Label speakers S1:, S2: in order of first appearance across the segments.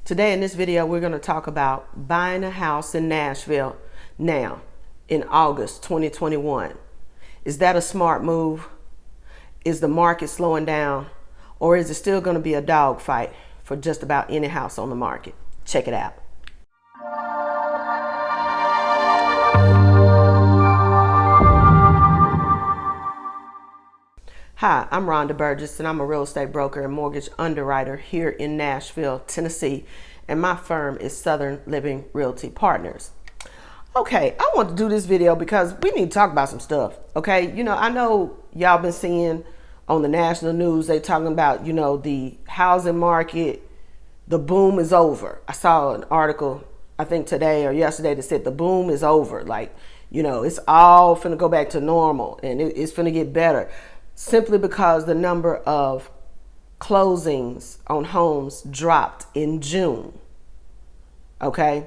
S1: Today in this video, we're going to talk about buying a house in Nashville now in August 2021. Is that a smart move? Is the market slowing down? Or is it still going to be a dogfight for just about any house on the market? Check it out. Hi, I'm Rhonda Burgess, and I'm a real estate broker and mortgage underwriter here in Nashville, Tennessee, and my firm is Southern Living Realty Partners. Okay, I want to do this video because we need to talk about some stuff, okay? I know y'all been seeing on the national news, they talking about, the housing market, the boom is over. I saw an article, I think today or yesterday, that said the boom is over. Like, it's all finna go back to normal and it's finna get better. Simply because the number of closings on homes dropped in June. Okay.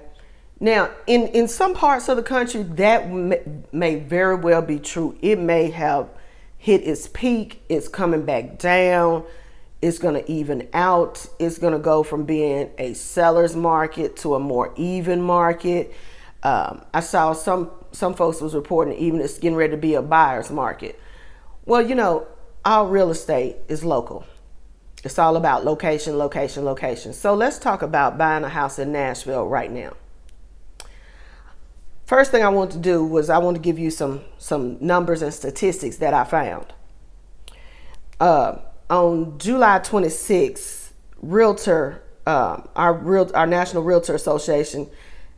S1: Now, in some parts of the country, that may very well be true. It may have hit its peak. It's coming back down. It's going to even out. It's going to go from being a seller's market to a more even market. I saw some folks was reporting even it's getting ready to be a buyer's market. Well, all real estate is local. It's all about location, location, location. So let's talk about buying a house in Nashville right now. First thing I want to do was I want to give you some numbers and statistics that I found. On July 26th, our National Realtor Association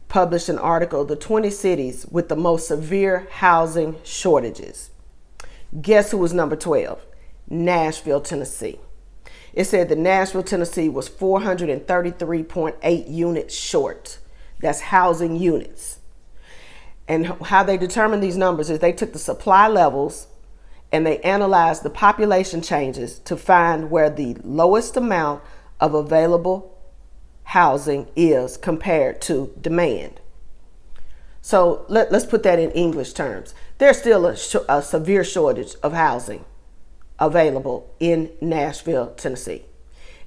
S1: published an article, the 20 cities with the most severe housing shortages. Guess who was number 12? Nashville, Tennessee. It said that Nashville, Tennessee was 433.8 units short. That's housing units. And how they determined these numbers is they took the supply levels and they analyzed the population changes to find where the lowest amount of available housing is compared to demand. So let's put that in English terms. There's still a severe shortage of housing available in Nashville, Tennessee.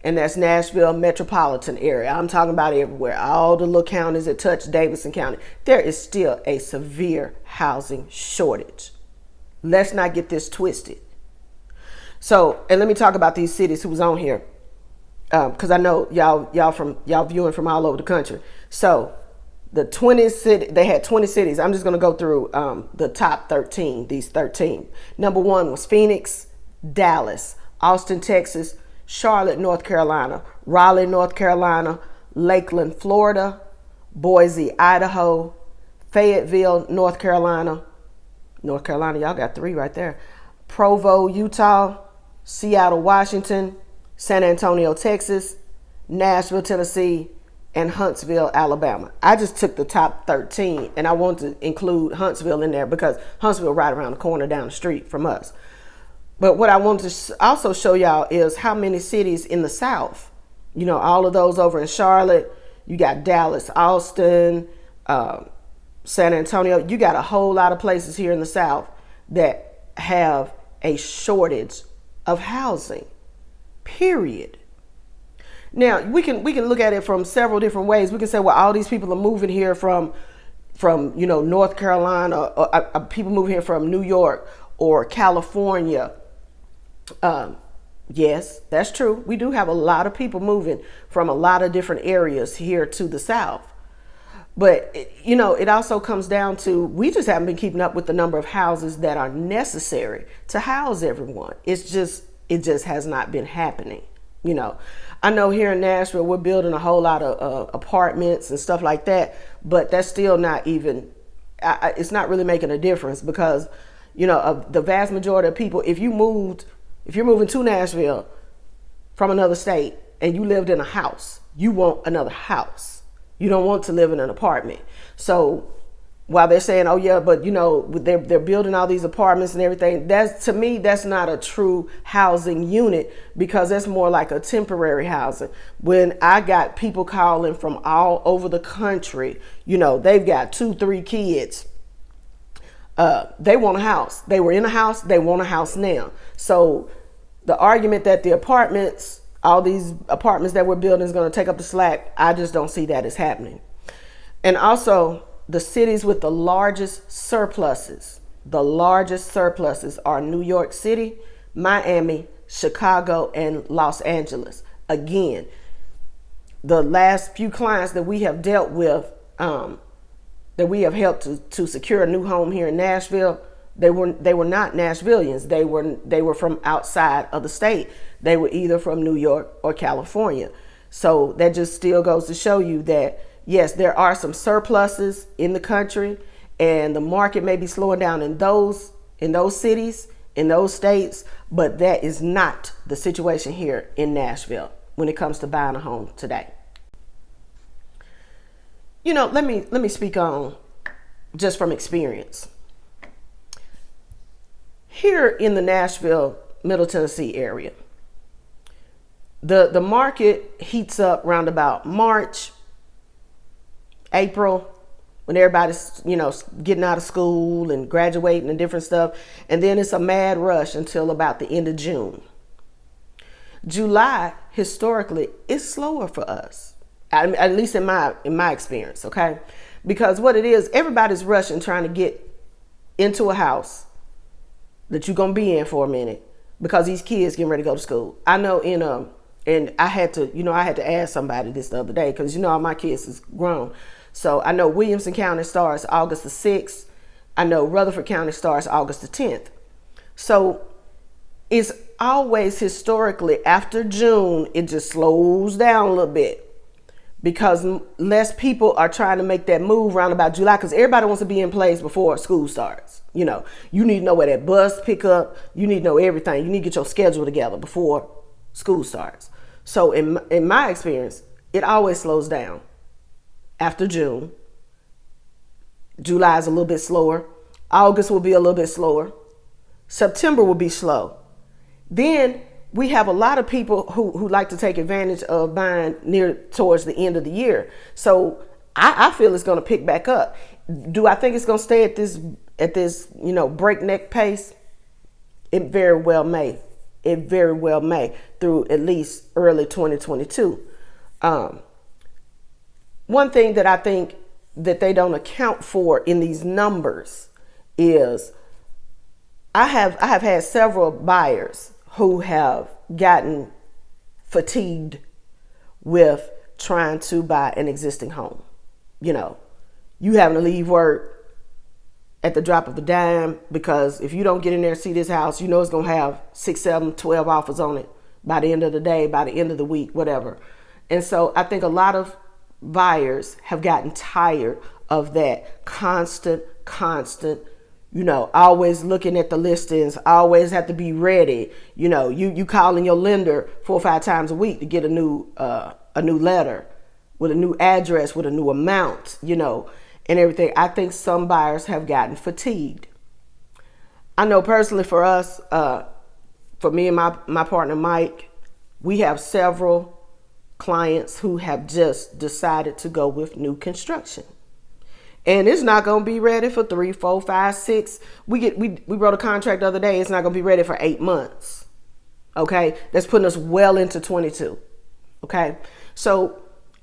S1: And that's Nashville metropolitan area. I'm talking about everywhere. All the little counties that touch Davidson County. There is still a severe housing shortage. Let's not get this twisted. So, and let me talk about these cities who was on here. Because I know y'all viewing from all over the country. So, they had 20 cities. I'm just going to go through the top 13, these 13. Number 1 was Phoenix, Dallas, Austin, Texas, Charlotte, North Carolina, Raleigh, North Carolina, Lakeland, Florida, Boise, Idaho, Fayetteville, North Carolina, y'all got 3 right there. Provo, Utah, Seattle, Washington, San Antonio, Texas, Nashville, Tennessee, and Huntsville, Alabama. I just took the top 13 and I want to include Huntsville in there because Huntsville right around the corner down the street from us. But what I want to also show y'all is how many cities in the South, all of those over in Charlotte, you got Dallas, Austin, San Antonio, you got a whole lot of places here in the South that have a shortage of housing, period. Now, we can look at it from several different ways. We can say, well, all these people are moving here from North Carolina, or people moving here from New York or California. Yes, that's true. We do have a lot of people moving from a lot of different areas here to the South. But, it also comes down to, we just haven't been keeping up with the number of houses that are necessary to house everyone. It just has not been happening. I know here in Nashville, we're building a whole lot of apartments and stuff like that, but that's still not even, it's not really making a difference because, of the vast majority of people, if you're moving to Nashville from another state and you lived in a house, you want another house. You don't want to live in an apartment. So while they're saying, oh yeah, but they're building all these apartments and everything, to me, that's not a true housing unit because that's more like a temporary housing. When I got people calling from all over the country, they've got 2-3 kids. They want a house. They were in a house. They want a house now. So the argument that the apartments all these apartments that we're building is going to take up the slack. I just don't see that as happening. And also, the cities with the largest surpluses are New York City, Miami, Chicago, and Los Angeles. Again, the last few clients that we have dealt with, that we have helped to secure a new home here in Nashville, they were not Nashvillians. They were from outside of the state. They were either from New York or California. So that just still goes to show you that, yes, there are some surpluses in the country, and the market may be slowing down in those cities, in those states, but that is not the situation here in Nashville when it comes to buying a home today. You know, let me speak on just from experience. Here in the Nashville, Middle Tennessee area, the market heats up around about March, April, when everybody's, getting out of school and graduating and different stuff. And then it's a mad rush until about the end of June. July, historically, is slower for us, at least in my experience, okay? Because what it is, everybody's rushing trying to get into a house that you're going to be in for a minute because these kids getting ready to go to school. I know and I had to ask somebody this the other day because, all my kids is grown. So I know Williamson County starts August the 6th. I know Rutherford County starts August the 10th. So it's always historically after June, it just slows down a little bit because less people are trying to make that move around about July because everybody wants to be in place before school starts. You need to know where that bus pick up. You need to know everything. You need to get your schedule together before school starts. So in my experience, it always slows down after June. July is a little bit slower. August will be a little bit slower. September will be slow. Then we have a lot of people who like to take advantage of buying near towards the end of the year. So I feel it's going to pick back up. Do I think it's going to stay at this breakneck pace? It very well may. It very well may through at least early 2022. One thing that I think that they don't account for in these numbers is I have had several buyers who have gotten fatigued with trying to buy an existing home. You having to leave work at the drop of a dime because if you don't get in there and see this house, it's going to have 6, 7, 12 offers on it by the end of the day, by the end of the week, whatever. And so I think a lot of buyers have gotten tired of that constant, always looking at the listings, always have to be ready. You calling your lender 4 or 5 times a week to get a new letter with a new address, with a new amount, and everything. I think some buyers have gotten fatigued. I know personally for us, for me and my partner, Mike, we have several clients who have just decided to go with new construction. And it's not going to be ready for 3, 4, 5, 6. We wrote a contract the other day. It's not going to be ready for 8 months. Okay. That's putting us well into 22. Okay. So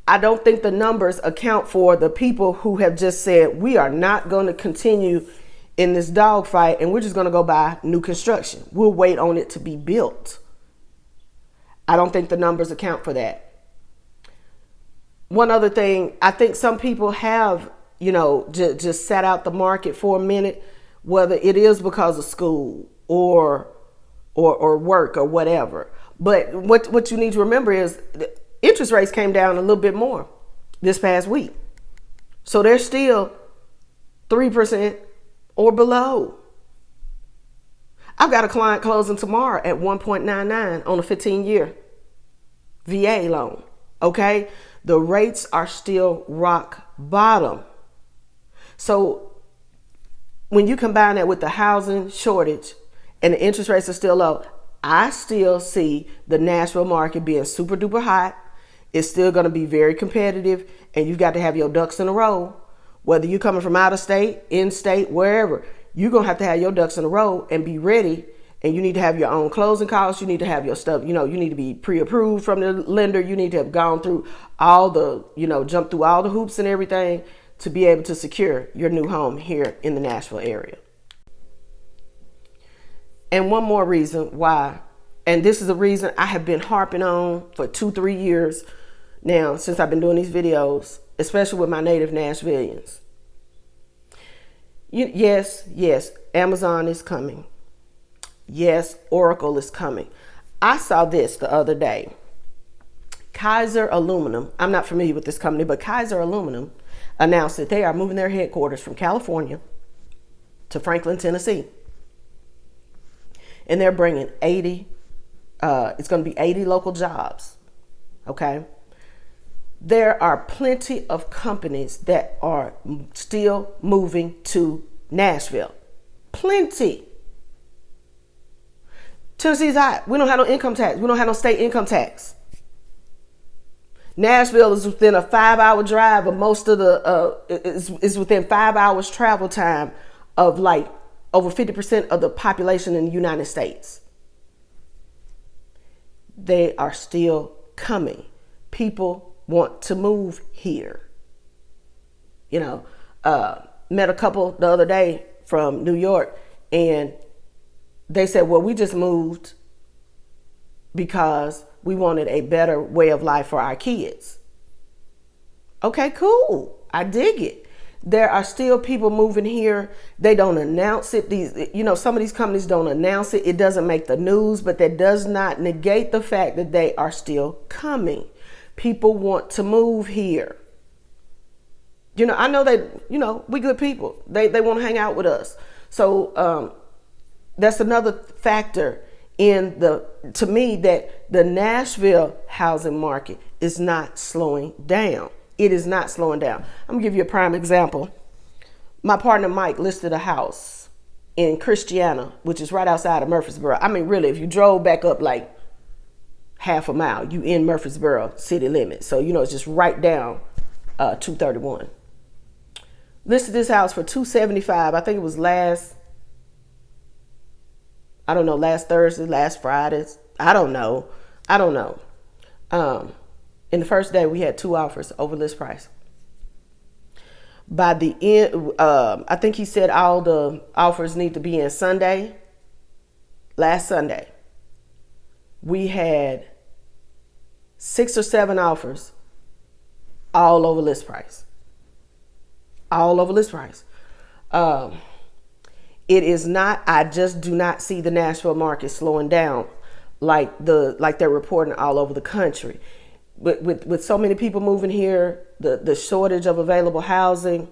S1: I don't think the numbers account for the people who have just said, we are not going to continue in this dogfight and we're just going to go buy new construction. We'll wait on it to be built. I don't think the numbers account for that. One other thing, I think some people have, just sat out the market for a minute, whether it is because of school or work or whatever. But what you need to remember is the interest rates came down a little bit more this past week. So they're still 3% or below. I've got a client closing tomorrow at 1.99 on a 15-year VA loan. Okay. The rates are still rock bottom. So when you combine that with the housing shortage and the interest rates are still low, I still see the Nashville market being super duper hot. It's still going to be very competitive, and you've got to have your ducks in a row. Whether you're coming from out of state, in state, wherever, you're going to have your ducks in a row and be ready And you need to have your own closing costs. You need to have your stuff, you need to be pre-approved from the lender. You need to have gone through all the, jump through all the hoops and everything to be able to secure your new home here in the Nashville area. And one more reason why, and this is a reason I have been harping on for 2-3 years now since I've been doing these videos, especially with my native Nashvillians. Yes, Amazon is coming. Yes, Oracle is coming. I saw this the other day. Kaiser Aluminum, I'm not familiar with this company, but Kaiser Aluminum announced that they are moving their headquarters from California to Franklin, Tennessee. And they're bringing it's going to be 80 local jobs. Okay. There are plenty of companies that are still moving to Nashville. Plenty. Tennessee's hot. We don't have no income tax. We don't have no state income tax. Nashville is within a 5-hour drive of most of is within 5 hours travel time of like over 50% of the population in the United States. They are still coming. People want to move here. Met a couple the other day from New York, and they said, well, we just moved because we wanted a better way of life for our kids. Okay, cool. I dig it. There are still people moving here. They don't announce it. Some of these companies don't announce it. It doesn't make the news, but that does not negate the fact that they are still coming. People want to move here. I know that, we good people. They want to hang out with us. So that's another factor to me that the Nashville housing market is not slowing down. It is not slowing down. I'm gonna give you a prime example. My partner Mike listed a house in Christiana, which is right outside of Murfreesboro. I mean, really, if you drove back up like half a mile, you in Murfreesboro city limits. So, it's just right down 231. Listed this house for $275. I think it was last Thursday, last Friday. I don't know. In the first day, we had 2 offers over list price. By the end, I think he said all the offers need to be in Sunday. Last Sunday, we had 6 or 7 offers, all over list price. All over list price. It is not. I just do not see the Nashville market slowing down like they're reporting all over the country. But with so many people moving here, the shortage of available housing,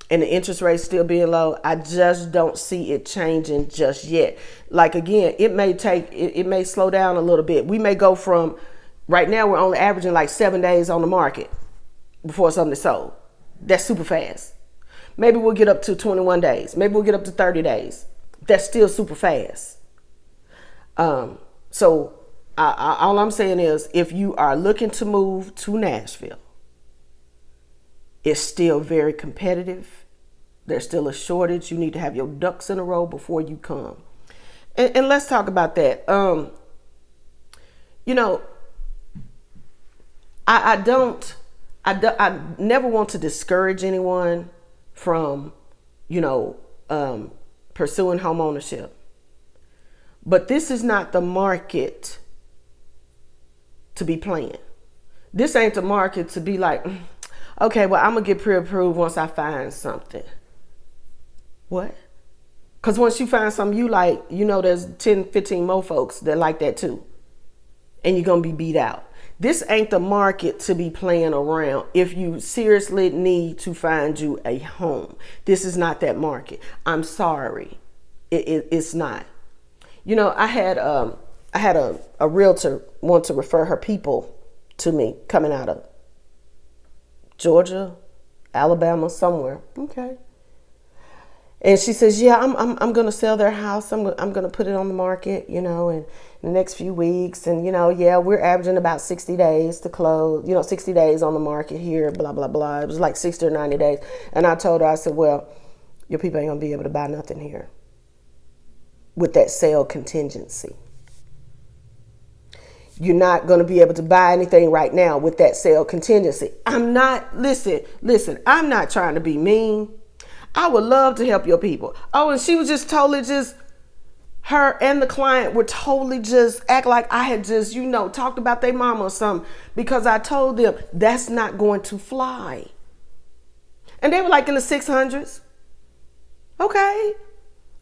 S1: and the interest rates still being low, I just don't see it changing just yet. Like, again, it may slow down a little bit. We may go from, right now we're only averaging like 7 days on the market before something is sold. That's super fast. Maybe we'll get up to 21 days. Maybe we'll get up to 30 days. That's still super fast. So all I'm saying is, if you are looking to move to Nashville, it's still very competitive. There's still a shortage. You need to have your ducks in a row before you come. And let's talk about that. I never want to discourage anyone from, pursuing home ownership. But this is not the market to be playing. This ain't the market to be like, okay, well, I'm going to get pre-approved once I find something. What? Because once you find something you like, there's 10, 15 more folks that like that too. And you're going to be beat out. This ain't the market to be playing around if you seriously need to find you a home. This is not that market. I'm sorry. It's not. I had a realtor want to refer her people to me coming out of Georgia, Alabama, somewhere. Okay. And she says, yeah, I'm going to sell their house. I'm going to put it on the market, in the next few weeks. And, yeah, we're averaging about 60 days to close, 60 days on the market here, blah, blah, blah. It was like 60 or 90 days. And I told her, I said, well, your people ain't going to be able to buy nothing here. with that sale contingency. You're not going to be able to buy anything right now with that sale contingency. I'm not, listen, I'm not trying to be mean. I would love to help your people. Oh, and she was just totally just, her and the client were totally just act like I had just, talked about their mama or something, because I told them that's not going to fly. And they were like in the 600s. Okay.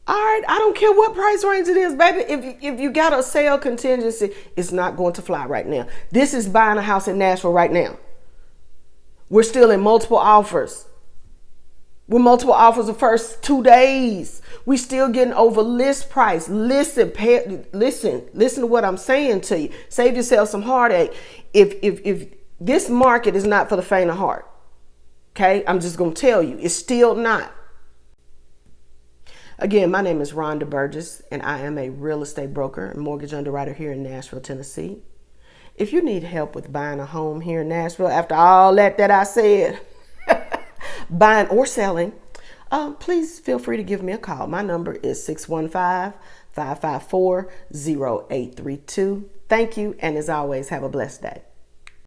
S1: All right, I don't care what price range it is, baby. If you got a sale contingency, it's not going to fly right now. This is buying a house in Nashville right now. We're still in multiple offers. We're multiple offers the first 2 days. We still getting over list price. Listen to what I'm saying to you. Save yourself some heartache. If this market is not for the faint of heart, okay? I'm just going to tell you, it's still not. Again, my name is Rhonda Burgess, and I am a real estate broker and mortgage underwriter here in Nashville, Tennessee. If you need help with buying a home here in Nashville, after all that I said, buying or selling, please feel free to give me a call. My number is 615-554-0832. Thank you, and as always, have a blessed day.